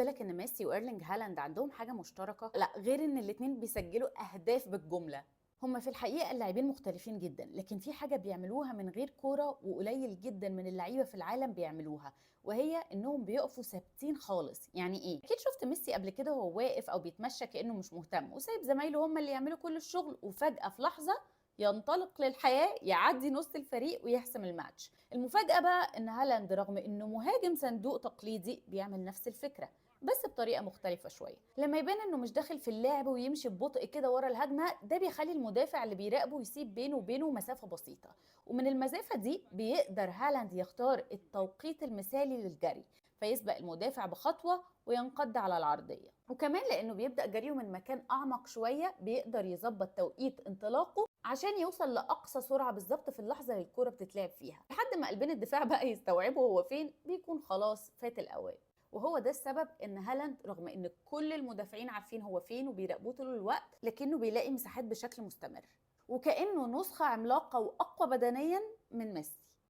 بالك ان ميسي وايرلينج هالاند عندهم حاجه مشتركه؟ لا، غير ان الاتنين بيسجلوا اهداف بالجمله. هما في الحقيقه اللاعبين مختلفين جدا، لكن في حاجه بيعملوها من غير كوره وقليل جدا من اللعيبه في العالم بيعملوها، وهي انهم بيقفوا ثابتين خالص. يعني ايه؟ اكيد شفت ميسي قبل كده وهو واقف او بيتمشى كانه مش مهتم وسايب زمايله هما اللي يعملوا كل الشغل، وفجاه في لحظه ينطلق للحياة، يعدي نص الفريق ويحسم الماتش. المفاجأة بقى ان هالاند رغم انه مهاجم صندوق تقليدي بيعمل نفس الفكرة، بس بطريقة مختلفة شوية. لما يبان انه مش داخل في اللعب ويمشي ببطء كده ورا الهجمة، ده بيخلي المدافع اللي بيراقبه يسيب بينه وبينه مسافة بسيطة، ومن المسافة دي بيقدر هالاند يختار التوقيت المثالي للجري، فيسبق المدافع بخطوة وينقض على العرضية. وكمان لأنه بيبدأ جريه من مكان أعمق شوية، بيقدر يظبط توقيت انطلاقه عشان يوصل لأقصى سرعة بالظبط في اللحظة اللي الكرة بتتلعب فيها، لحد ما قلبين الدفاع بقى يستوعبوا هو فين، بيكون خلاص فات الأوان. وهو ده السبب ان هالاند رغم ان كل المدافعين عارفين هو فين وبيراقبوه طول الوقت، لكنه بيلاقي مساحات بشكل مستمر، وكأنه نسخة عملاقة وأقوى بدنيا من ميسي.